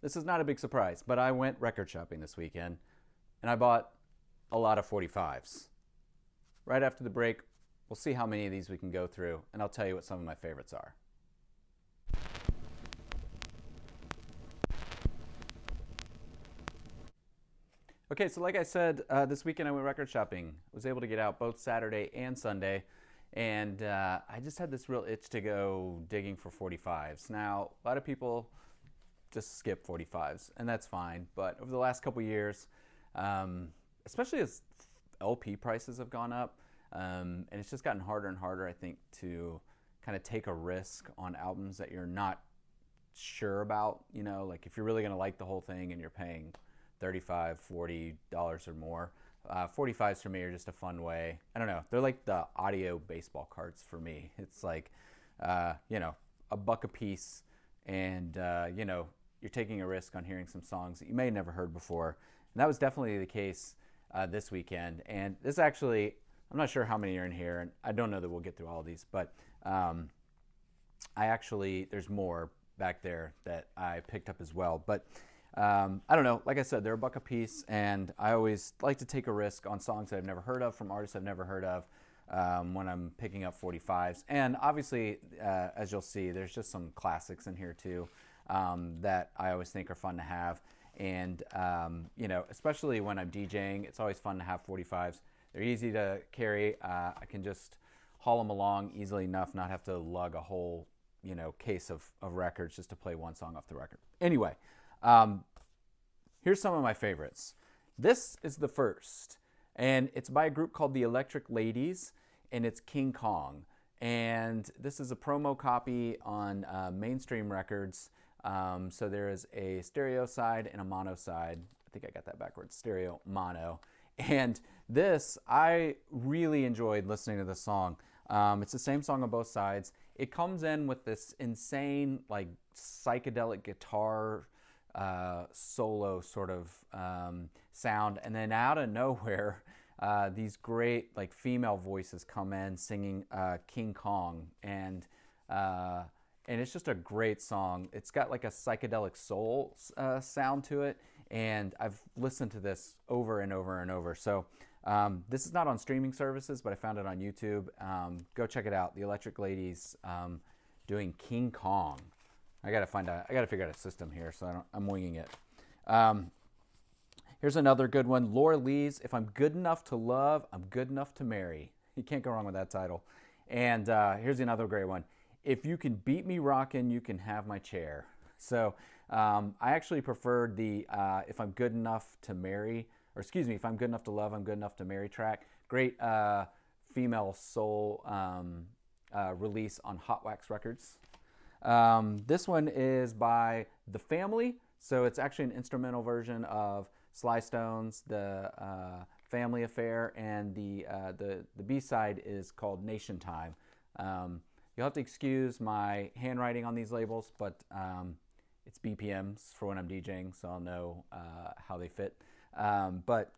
this is not a big surprise, but I went record shopping this weekend and I bought a lot of 45s. Right after the break, we'll see how many of these we can go through, and I'll tell you what some of my favorites are. Okay, so like I said, this weekend I went record shopping. I was able to get out both Saturday and Sunday, and I just had this real itch to go digging for 45s. Now, a lot of people just skip 45s, and that's fine, but over the last couple years, especially as LP prices have gone up, and it's just gotten harder and harder, I think, to kind of take a risk on albums that you're not sure about. You know, like if you're really going to like the whole thing and you're paying $35, $40 or more. 45s for me are just a fun way. I don't know. They're like the audio baseball cards for me. It's like, a buck a piece, and, you're taking a risk on hearing some songs that you may have never heard before. And that was definitely the case this weekend. And this actually, I'm not sure how many are in here, and I don't know that we'll get through all of these, but there's more back there that I picked up as well. But I don't know. Like I said, they're a buck a piece, and I always like to take a risk on songs that I've never heard of from artists I've never heard of when I'm picking up 45s. And obviously, as you'll see, there's just some classics in here too that I always think are fun to have. And, especially when I'm DJing, it's always fun to have 45s. They're easy to carry. I can just haul them along easily enough, not have to lug a whole, case of records just to play one song off the record. Anyway. Here's some of my favorites. This is the first, and it's by a group called the Electric Ladies, and it's King Kong. And this is a promo copy on Mainstream Records. So there is a stereo side and a mono side. I think I got that backwards, stereo, mono. And this, I really enjoyed listening to this song. It's the same song on both sides. It comes in with this insane, like, psychedelic guitar solo sort of sound, and then out of nowhere these great like female voices come in singing King Kong, and it's just a great song. It's got like a psychedelic soul sound to it, and I've listened to this over and over and over. So this is not on streaming services, but I found it on YouTube. Go check it out. The Electric Ladies doing King Kong. I gotta figure out a system here, so I'm winging it. Here's another good one. Laura Lee's "If I'm Good Enough to Love, I'm Good Enough to Marry." You can't go wrong with that title. And here's another great one. "If you can beat me rockin', you can have my chair." So I actually preferred the "If I'm Good Enough to Marry," or excuse me, "If I'm Good Enough to Love, I'm Good Enough to Marry" track. Great female soul release on Hot Wax Records. This one is by The Family, so it's actually an instrumental version of Sly Stone's The Family Affair, and the B-side is called Nation Time. You'll have to excuse my handwriting on these labels, but it's BPMs for when I'm DJing, so I'll know how they fit. But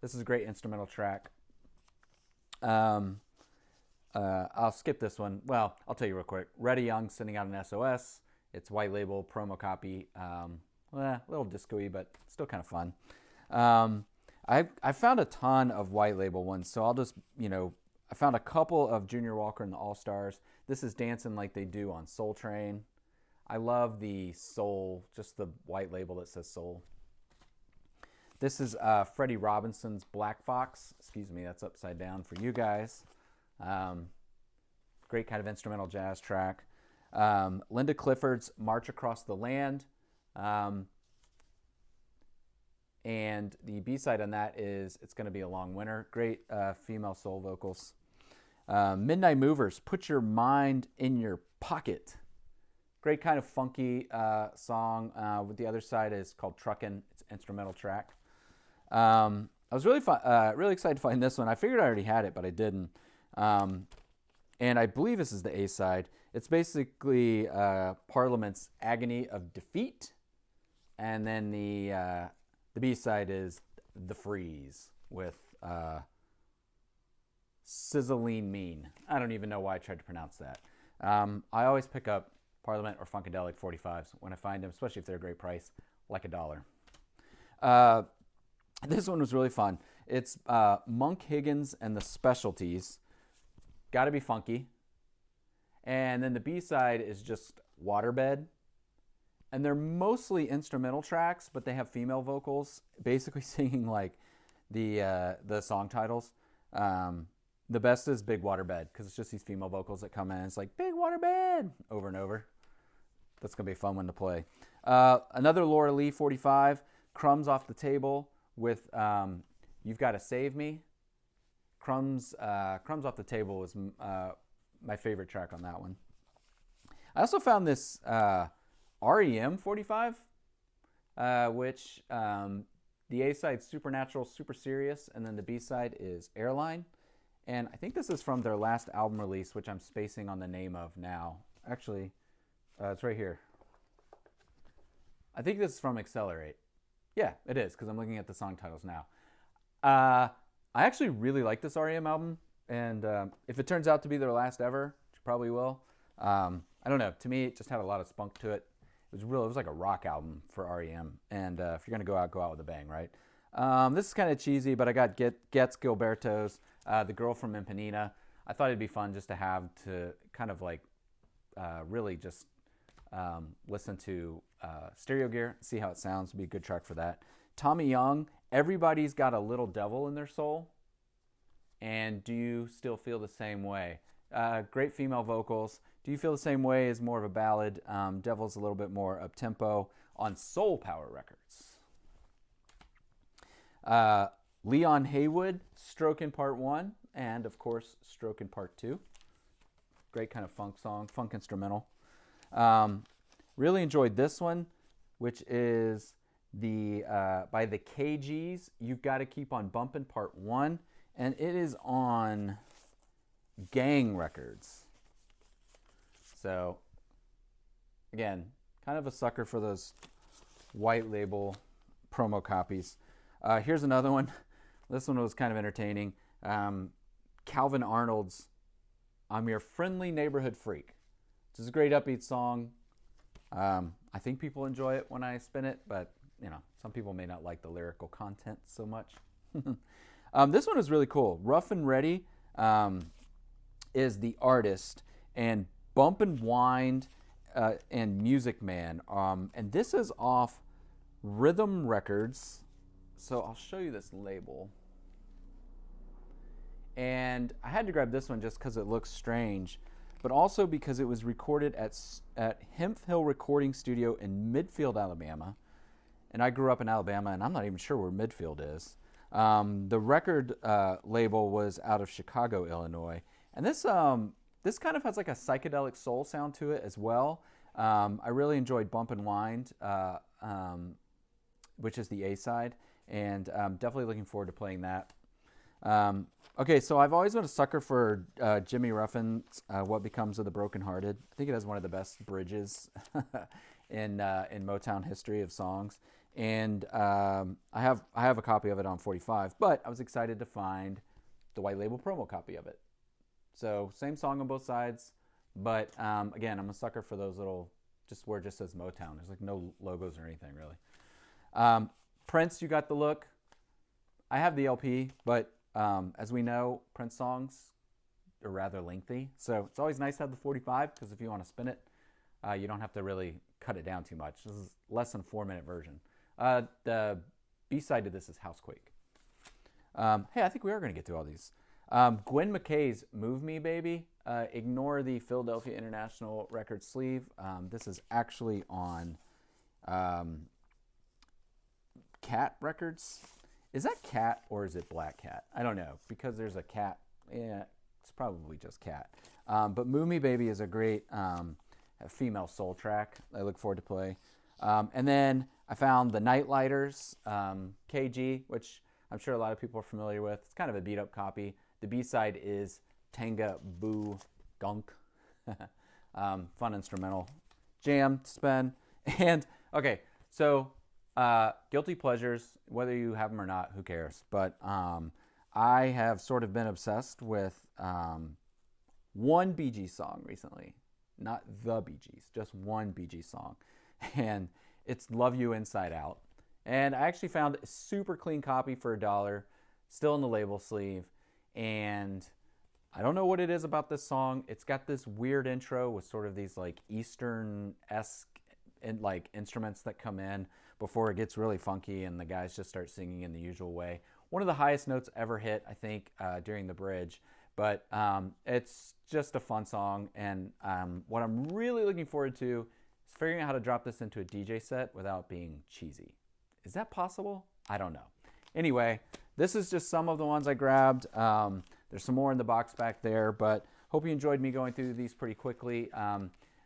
this is a great instrumental track. I'll skip this one. Well, I'll tell you real quick. Retta Young, "Sending Out an SOS." It's white label, promo copy. A little disco-y, but still kind of fun. I found a ton of white label ones, so I'll just, I found a couple of Junior Walker and the All-Stars. This is "Dancing Like They Do" on Soul Train. I love the soul, just the white label that says soul. This is Freddie Robinson's "Black Fox." Excuse me, that's upside down for you guys. Great kind of instrumental jazz track. Linda Clifford's "March Across the Land." And the B-side on that is "It's Gonna Be a Long Winter." Great female soul vocals. Midnight Movers, "Put Your Mind in Your Pocket." Great kind of funky song. With the other side is called "Truckin'." It's an instrumental track. I was really excited to find this one. I figured I already had it, but I didn't. And I believe this is the A-side. It's basically Parliament's "Agony of Defeat," and then the B-side is "The Freeze" with Sizzling Mean. I don't even know why I tried to pronounce that. I always pick up Parliament or Funkadelic 45s when I find them, especially if they're a great price. like $1. Uh, this one was really fun. It's Monk Higgins and the Specialties. Gotta be funky. And then the B-side is just Waterbed. And they're mostly instrumental tracks, but they have female vocals basically singing like the song titles. The best is Big Waterbed because it's just these female vocals that come in. It's like Big Waterbed over and over. That's going to be a fun one to play. Another Laura Lee 45, Crumbs Off the Table with You've Got to Save Me. Crumbs Off the Table is my favorite track on that one. I also found this REM 45, which the A-side is Supernatural, Super Serious, and then the B-side is Airline. And I think this is from their last album release, which I'm spacing on the name of now. Actually, it's right here. I think this is from Accelerate. Yeah, it is, because I'm looking at the song titles now. I actually really like this REM album, and if it turns out to be their last ever, which probably will, I don't know. To me, it just had a lot of spunk to it. It was like a rock album for REM, and if you're going to go out with a bang, right? This is kind of cheesy, but I got Gets Gilberto's The Girl from Impanina. I thought it'd be fun just to have to kind of like really just listen to stereo gear, see how it sounds. It'd be a good track for that. Tommy Young, Everybody's Got a Little Devil in Their Soul. And Do You Still Feel the Same Way? Great female vocals. Do You Feel the Same Way is more of a ballad. Devil's a little bit more up-tempo on Soul Power Records. Leon Haywood, Stroke in Part 1, and of course, Stroke in Part 2. Great kind of funk song, funk instrumental. Really enjoyed this one, which is by the KGs, You've Got to Keep on Bumpin' Part 1, and it is on Gang Records. So, again, kind of a sucker for those white label promo copies. Here's another one. This one was kind of entertaining. Calvin Arnold's I'm Your Friendly Neighborhood Freak. This is a great upbeat song. I think people enjoy it when I spin it, but some people may not like the lyrical content so much. This one is really cool. Rough and Ready is the artist, and Bump and Wind and Music Man. And this is off Rhythm Records. So I'll show you this label. And I had to grab this one just because it looks strange, but also because it was recorded at Hemp Hill Recording Studio in Midfield, Alabama. And I grew up in Alabama, and I'm not even sure where Midfield is. The record label was out of Chicago, Illinois. And this kind of has like a psychedelic soul sound to it as well. I really enjoyed Bump and Wind, which is the A-side, and I'm definitely looking forward to playing that. Okay, so I've always been a sucker for Jimmy Ruffin's What Becomes of the Brokenhearted. I think it has one of the best bridges in Motown history of songs. And I have a copy of it on 45, but I was excited to find the white label promo copy of it. So same song on both sides, but again, I'm a sucker for those little, just where it just says Motown. There's like no logos or anything really. Prince, You Got the Look. I have the LP, but as we know, Prince songs are rather lengthy. So it's always nice to have the 45 because if you want to spin it, you don't have to really cut it down too much. This is less than a 4-minute version. The B-side to this is Housequake. Hey, I think we are going to get through all these. Gwen McKay's Move Me Baby. Ignore the Philadelphia International Records sleeve. This is actually on Cat Records. Is that Cat or is it Black Cat? I don't know, because there's a cat. Yeah, it's probably just Cat. But Move Me Baby is a great female soul track I look forward to play. And then I found the Nightlighters, KG, which I'm sure a lot of people are familiar with. It's kind of a beat-up copy. The B-side is Tanga Boo Gunk. Fun instrumental jam to spin. And, okay, so guilty pleasures, whether you have them or not, who cares? But I have sort of been obsessed with one Bee Gees song recently. Not the Bee Gees, just one Bee Gees song. And It's Love You Inside Out. And I actually found a super clean copy for $1, still in the label sleeve. And I don't know what it is about this song. It's got this weird intro with sort of these like Eastern-esque like instruments that come in before it gets really funky and the guys just start singing in the usual way. One of the highest notes ever hit, I think, during the bridge. But it's just a fun song, and what I'm really looking forward to is figuring out how to drop this into a DJ set without being cheesy. Is that possible? I don't know. Anyway, this is just some of the ones I grabbed. There's some more in the box back there, but hope you enjoyed me going through these pretty quickly.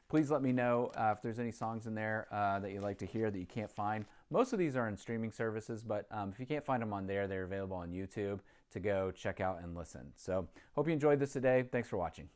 Please let me know if there's any songs in there that you'd like to hear that you can't find. Most of these are in streaming services, but if you can't find them on there, they're available on YouTube to go check out and listen. So hope you enjoyed this today. Thanks for watching.